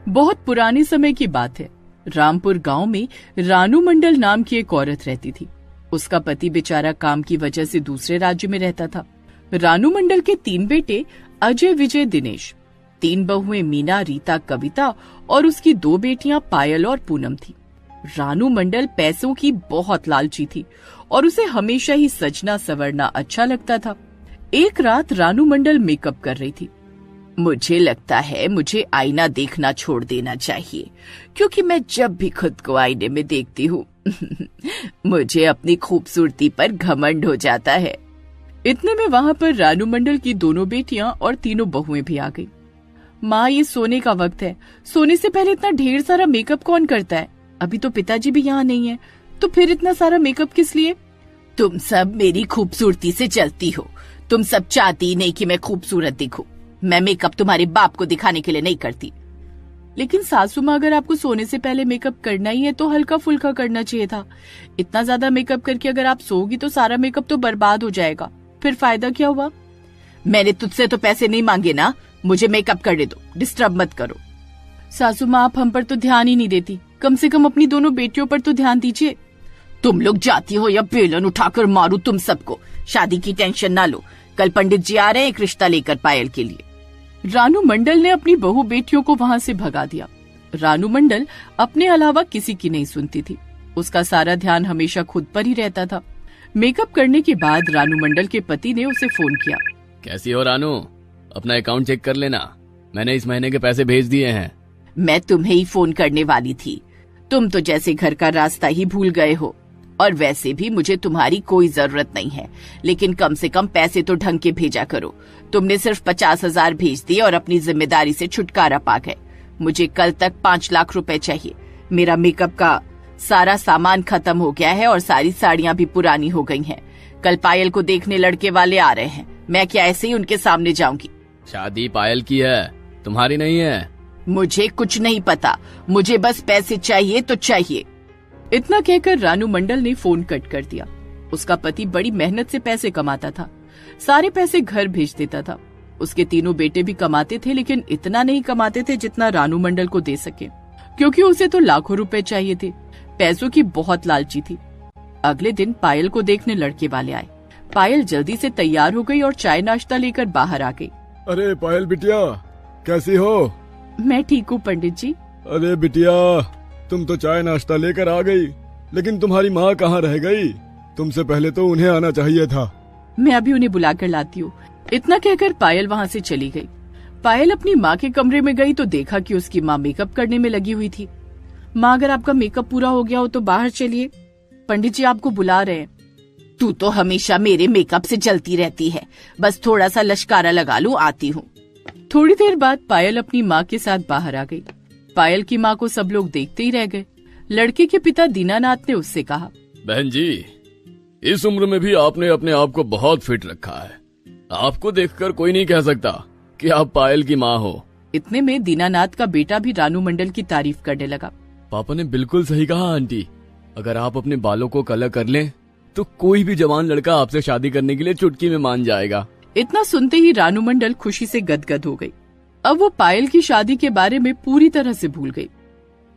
बहुत पुराने समय की बात है। रामपुर गांव में रानू मंडल नाम की एक औरत रहती थी। उसका पति बेचारा काम की वजह से दूसरे राज्य में रहता था। रानू मंडल के 3 बेटे अजय, विजय, दिनेश, 3 बहुएं मीना, रीता, कविता और उसकी 2 बेटियां पायल और पूनम थी। रानू मंडल पैसों की बहुत लालची थी और उसे हमेशा ही सजना संवरना अच्छा लगता था। एक रात रानू मंडल मेकअप कर रही थी। मुझे लगता है मुझे आईना देखना छोड़ देना चाहिए, क्योंकि मैं जब भी खुद को आईने में देखती हूँ मुझे अपनी खूबसूरती पर घमंड हो जाता है। इतने में वहाँ पर रानू मंडल की दोनों बेटियां और 3 बहुएं भी आ गई। माँ, ये सोने का वक्त है, सोने से पहले इतना ढेर सारा मेकअप कौन करता है? अभी तो पिताजी भी यहाँ नहीं है, तो फिर इतना सारा मेकअप किस लिए? तुम सब मेरी खूबसूरती से जलती हो। तुम सब चाहती नहीं कि मैं खूबसूरत दिखूं। मैं मेकअप तुम्हारे बाप को दिखाने के लिए नहीं करती। लेकिन सासू माँ, अगर आपको सोने से पहले मेकअप करना ही है तो हल्का फुल्का करना चाहिए था। इतना ज्यादा मेकअप करके अगर आप सोओगी तो सारा मेकअप तो बर्बाद हो जाएगा, फिर फायदा क्या हुआ? मैंने तुझसे तो पैसे नहीं मांगे ना, मुझे मेकअप करने दो, डिस्टर्ब मत करो। सासू माँ, आप हम पर तो ध्यान ही नहीं देती, कम से कम अपनी दोनों बेटियों पर तो ध्यान दीजिए। तुम लोग जाती हो या बेलन उठाकर मारूं तुम सबको। शादी की टेंशन ना लो, कल पंडित जी आ रहे हैं एक रिश्ता लेकर पायल के लिए। रानू मंडल ने अपनी बहू बेटियों को वहाँ से भगा दिया। रानू मंडल अपने अलावा किसी की नहीं सुनती थी। उसका सारा ध्यान हमेशा खुद पर ही रहता था। मेकअप करने के बाद रानू मंडल के पति ने उसे फोन किया। कैसी हो रानू? अपना अकाउंट चेक कर लेना, मैंने इस महीने के पैसे भेज दिए हैं। मैं तुम्हें ही फोन करने वाली थी। तुम तो जैसे घर का रास्ता ही भूल गए हो, और वैसे भी मुझे तुम्हारी कोई जरूरत नहीं है, लेकिन कम से कम पैसे तो ढंग के भेजा करो। तुमने सिर्फ 50,000 भेज दिए और अपनी जिम्मेदारी से छुटकारा पा गए। मुझे कल तक 5 लाख रुपए चाहिए। मेरा मेकअप का सारा सामान खत्म हो गया है और सारी साड़ियां भी पुरानी हो गई हैं। कल पायल को देखने लड़के वाले आ रहे हैं, मैं क्या ऐसे ही उनके सामने जाऊंगी? शादी पायल की है, तुम्हारी नहीं है। मुझे कुछ नहीं पता, मुझे बस पैसे चाहिए तो चाहिए। इतना कहकर रानू मंडल ने फोन कट कर दिया। उसका पति बड़ी मेहनत से पैसे कमाता था, सारे पैसे घर भेज देता था। उसके 3 बेटे भी कमाते थे, लेकिन इतना नहीं कमाते थे जितना रानू मंडल को दे सके, क्योंकि उसे तो लाखों रुपए चाहिए थे। पैसों की बहुत लालची थी। अगले दिन पायल को देखने लड़के वाले आए। पायल जल्दी से तैयार हो गई और चाय नाश्ता लेकर बाहर आ गई। अरे पायल बिटिया, कैसी हो? मैं ठीक हूँ पंडित जी। अरे बिटिया, तुम तो चाय नाश्ता लेकर आ गई, लेकिन तुम्हारी माँ कहाँ रह गई? तुमसे पहले तो उन्हें आना चाहिए था। मैं अभी उन्हें बुला कर लाती हूँ। इतना कहकर पायल वहाँ से चली गई। पायल अपनी माँ के कमरे में गई तो देखा कि उसकी माँ मेकअप करने में लगी हुई थी। माँ, अगर आपका मेकअप पूरा हो गया हो तो बाहर चलिए, पंडित जी आपको बुला रहे हैं। तू तो हमेशा मेरे मेकअप से जलती रहती है, बस थोड़ा सा लश्कारा लगा लूं, आती हूँ। थोड़ी देर बाद पायल अपनी माँ के साथ बाहर आ गई। पायल की माँ को सब लोग देखते ही रह गए। लड़के के पिता दीनानाथ ने उससे कहा, बहन जी, इस उम्र में भी आपने अपने आप को बहुत फिट रखा है। आपको देखकर कोई नहीं कह सकता कि आप पायल की माँ हो। इतने में दीनानाथ का बेटा भी रानू मंडल की तारीफ करने लगा। पापा ने बिल्कुल सही कहा आंटी, अगर आप अपने बालों को कलर कर लें तो कोई भी जवान लड़का आपसे शादी करने के लिए चुटकी में मान जाएगा। इतना सुनते ही रानू मंडल खुशी से गदगद हो गई। अब वो पायल की शादी के बारे में पूरी तरह से भूल गई।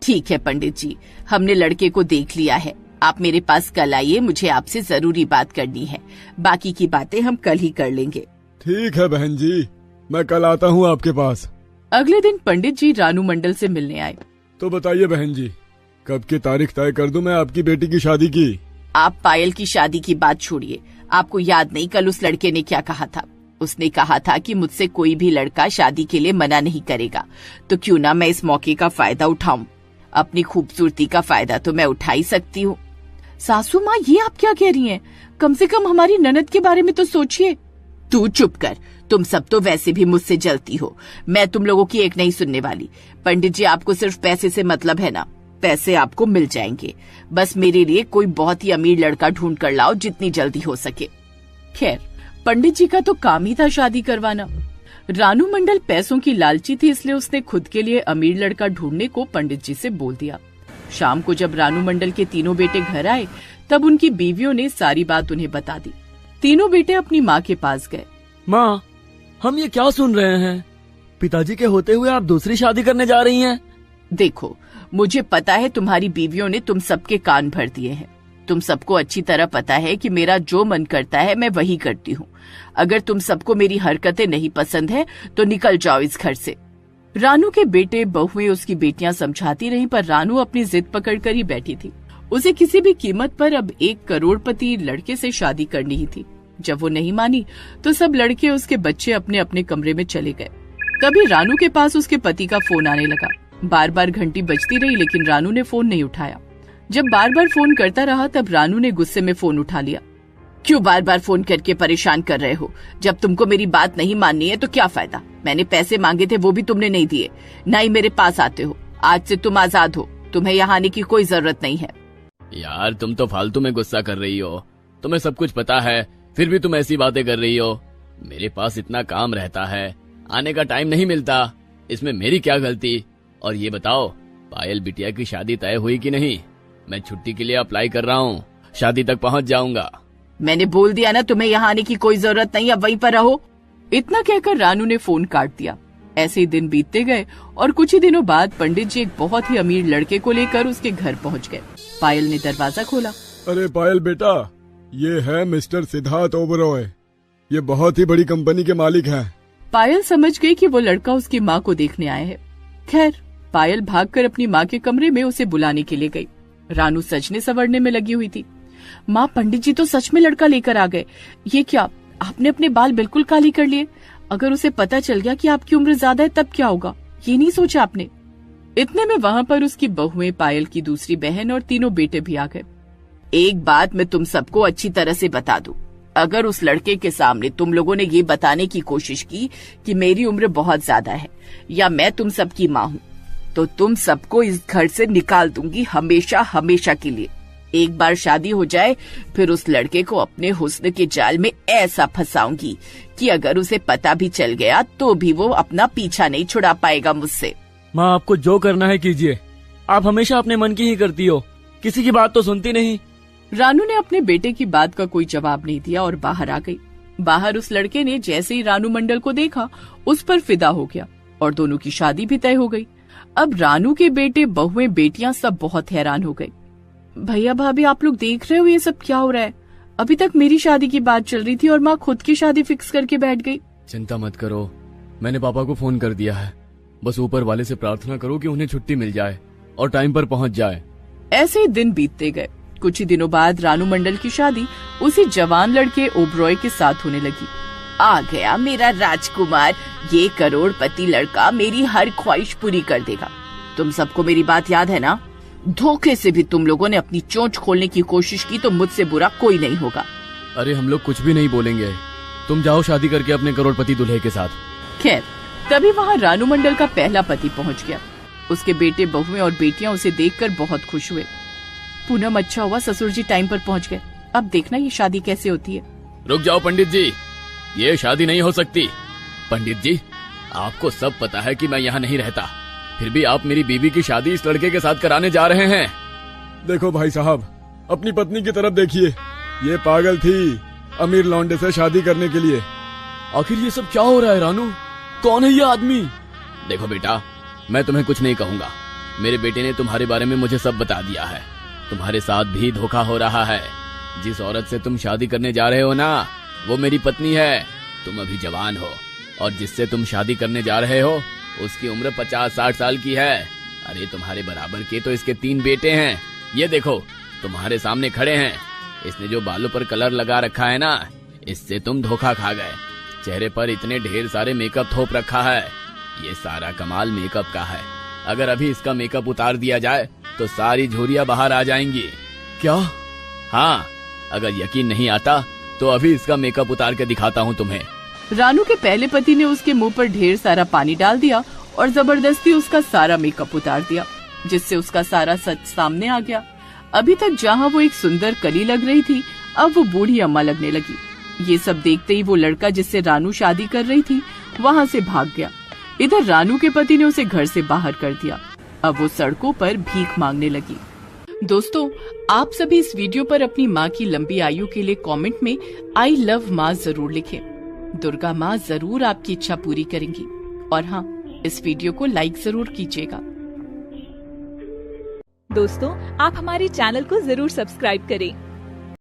ठीक है पंडित जी, हमने लड़के को देख लिया है। आप मेरे पास कल आइए, मुझे आपसे जरूरी बात करनी है। बाकी की बातें हम कल ही कर लेंगे। ठीक है बहन जी, मैं कल आता हूँ आपके पास। अगले दिन पंडित जी रानू मंडल से मिलने आए। तो बताइए बहन जी, कब की तारीख तय कर दूं मैं आपकी बेटी की शादी की? आप पायल की शादी की बात छोड़िए। आपको याद नहीं कल उस लड़के ने क्या कहा था? उसने कहा था कि मुझसे कोई भी लड़का शादी के लिए मना नहीं करेगा, तो क्यों ना मैं इस मौके का फायदा उठाऊं। अपनी खूबसूरती का फायदा तो मैं उठा ही सकती हूँ। सासू माँ, ये आप क्या कह रही हैं? कम से कम हमारी ननद के बारे में तो सोचिए। तू चुप कर, तुम सब तो वैसे भी मुझसे जलती हो। मैं तुम लोगों की एक नहीं सुनने वाली। पंडित जी, आपको सिर्फ पैसे से मतलब है ना? पैसे आपको मिल जाएंगे, बस मेरे लिए कोई बहुत ही अमीर लड़का ढूंढ कर लाओ जितनी जल्दी हो सके। खैर, पंडित जी का तो काम ही था शादी करवाना। रानू मंडल पैसों की लालची थी, इसलिए उसने खुद के लिए अमीर लड़का ढूंढने को पंडित जी से बोल दिया। शाम को जब रानू मंडल के 3 बेटे घर आए, तब उनकी बीवियों ने सारी बात उन्हें बता दी। 3 बेटे अपनी माँ के पास गए। माँ, हम ये क्या सुन रहे हैं? पिताजी के होते हुए आप दूसरी शादी करने जा रही हैं? देखो, मुझे पता है तुम्हारी बीवियों ने तुम सबके कान भर दिए हैं। तुम सबको अच्छी तरह पता है कि मेरा जो मन करता है मैं वही करती हूँ। अगर तुम सबको मेरी हरकतें नहीं पसंद है तो निकल जाओ इस घर से। रानू के बेटे बहुएं उसकी बेटियां समझाती रहीं, पर रानू अपनी जिद पकड़ कर ही बैठी थी। उसे किसी भी कीमत पर अब 1 करोड़पति लड़के से शादी करनी ही थी। जब वो नहीं मानी तो सब लड़के उसके बच्चे अपने अपने कमरे में चले गए। तभी रानू के पास उसके पति का फोन आने लगा। बार बार घंटी बजती रही लेकिन रानू ने फोन नहीं उठाया। जब बार बार फोन करता रहा तब रानू ने गुस्से में फोन उठा लिया। क्यों बार बार फोन करके परेशान कर रहे हो? जब तुमको मेरी बात नहीं माननी है तो क्या फायदा? मैंने पैसे मांगे थे वो भी तुमने नहीं दिए, ना ही मेरे पास आते हो। आज से तुम आजाद हो, तुम्हें यहाँ आने की कोई जरूरत नहीं है। यार तुम तो फालतू में गुस्सा कर रही हो। तुम्हें सब कुछ पता है फिर भी तुम ऐसी बातें कर रही हो। मेरे पास इतना काम रहता है, आने का टाइम नहीं मिलता। इसमें मेरी क्या गलती? और ये बताओ, पायल बिटिया की शादी तय हुई कि नहीं? मैं छुट्टी के लिए अप्लाई कर रहा हूँ, शादी तक पहुँच जाऊंगा। मैंने बोल दिया ना, तुम्हें यहाँ आने की कोई जरूरत नहीं, अब वहीं पर रहो। इतना कहकर रानू ने फोन काट दिया। ऐसे ही दिन बीतते गए और कुछ ही दिनों बाद पंडित जी एक बहुत ही अमीर लड़के को लेकर उसके घर पहुँच गए। पायल ने दरवाजा खोला। अरे पायल बेटा, ये है मिस्टर सिद्धार्थ ओबरॉय। ये बहुत ही बड़ी कंपनी के मालिक हैं। पायल समझ गई कि वो लड़का उसकी माँ को देखने आया है। खैर, पायल भागकर अपनी माँ के कमरे में उसे बुलाने के लिए गई। रानू सजने संवरने में लगी हुई थी। माँ, पंडित जी तो सच में लड़का लेकर आ गए। ये क्या, आपने अपने बाल बिल्कुल काले कर लिए? अगर उसे पता चल गया कि आपकी उम्र ज्यादा है तब क्या होगा? ये नहीं सोचा आपने? इतने में वहाँ पर उसकी बहुएं, पायल की दूसरी बहन और तीनों बेटे भी आ गए। एक बात मैं तुम सबको अच्छी तरह से बता दूं, अगर उस लड़के के सामने तुम लोगों ने ये बताने की कोशिश की कि मेरी उम्र बहुत ज्यादा है या मैं तुम सबकी माँ हूँ, तो तुम सबको इस घर से निकाल दूंगी, हमेशा हमेशा के लिए। एक बार शादी हो जाए फिर उस लड़के को अपने हुस्न के जाल में ऐसा फंसाऊंगी कि अगर उसे पता भी चल गया तो भी वो अपना पीछा नहीं छुड़ा पाएगा मुझसे। माँ, आपको जो करना है कीजिए। आप हमेशा अपने मन की ही करती हो, किसी की बात तो सुनती नहीं। रानू ने अपने बेटे की बात का कोई जवाब नहीं दिया और बाहर आ गई। बाहर उस लड़के ने जैसे ही रानू मंडल को देखा उस पर फिदा हो गया और दोनों की शादी भी तय हो गई। अब रानू के बेटे, बहुएं, बेटियां सब बहुत हैरान हो गए। भैया भाभी, आप लोग देख रहे हो ये सब क्या हो रहा है? अभी तक मेरी शादी की बात चल रही थी और माँ खुद की शादी फिक्स करके बैठ गई। चिंता मत करो, मैंने पापा को फोन कर दिया है। बस ऊपर वाले से प्रार्थना करो कि उन्हें छुट्टी मिल जाए और टाइम पर पहुंच जाए। ऐसे ही दिन बीतते गए। कुछ ही दिनों बाद रानू मंडल की शादी उसी जवान लड़के ओबरॉय के साथ होने लगी। आ गया मेरा राजकुमार, ये करोड़पति लड़का मेरी हर ख्वाहिश पूरी कर देगा। तुम सबको मेरी बात याद है ना? धोखे से भी तुम लोगों ने अपनी चोंच खोलने की कोशिश की तो मुझसे बुरा कोई नहीं होगा। अरे हम लोग कुछ भी नहीं बोलेंगे, तुम जाओ शादी करके अपने करोड़पति दूल्हे के साथ। खैर, तभी वहाँ रानू मंडल का पहला पति पहुँच गया। उसके बेटे, बहुएं और बेटियां उसे देखकर बहुत खुश हुए। पूनम, अच्छा हुआ ससुर जी टाइम पर पहुँच गए। अब देखना ये शादी कैसे होती है। रुक जाओ पंडित जी, ये शादी नहीं हो सकती। पंडित जी, आपको सब पता है कि मैं यहाँ नहीं रहता, फिर भी आप मेरी बीवी की शादी इस लड़के के साथ कराने जा रहे हैं। देखो भाई साहब, अपनी पत्नी की तरफ देखिए। ये पागल थी अमीर लौंडे से शादी करने के लिए। आखिर ये सब क्या हो रहा है रानू? कौन है ये आदमी? देखो बेटा, मैं तुम्हें कुछ नहीं कहूँगा। मेरे बेटे ने तुम्हारे बारे में मुझे सब बता दिया है। तुम्हारे साथ भी धोखा हो रहा है। जिस औरत से तुम शादी करने जा रहे हो ना, वो मेरी पत्नी है। तुम अभी जवान हो और जिससे तुम शादी करने जा रहे हो उसकी उम्र 50-60 साल की है। अरे तुम्हारे बराबर के तो इसके 3 बेटे हैं। ये देखो, तुम्हारे सामने खड़े हैं। इसने जो बालों पर कलर लगा रखा है ना, इससे तुम धोखा खा गए। चेहरे पर इतने ढेर सारे मेकअप थोप रखा है। ये सारा कमाल मेकअप का है। अगर अभी इसका मेकअप उतार दिया जाए तो सारी झुर्रियां बाहर आ जाएंगी। क्या? हाँ, अगर यकीन नहीं आता तो अभी इसका मेकअप उतार के दिखाता हूँ तुम्हें। रानू के पहले पति ने उसके मुंह पर ढेर सारा पानी डाल दिया और जबरदस्ती उसका सारा मेकअप उतार दिया, जिससे उसका सारा सच सामने आ गया। अभी तक जहाँ वो एक सुंदर कली लग रही थी, अब वो बूढ़ी अम्मा लगने लगी। ये सब देखते ही वो लड़का जिससे रानू शादी कर रही थी वहाँ से भाग गया। इधर रानू के पति ने उसे घर से बाहर कर दिया। अब वो सड़कों पर भीख मांगने लगी। दोस्तों, आप सभी इस वीडियो पर अपनी माँ की लंबी आयु के लिए कमेंट में आई लव माँ जरूर लिखें। दुर्गा माँ जरूर आपकी इच्छा पूरी करेंगी। और हाँ, इस वीडियो को लाइक जरूर कीजिएगा। दोस्तों, आप हमारे चैनल को जरूर सब्सक्राइब करें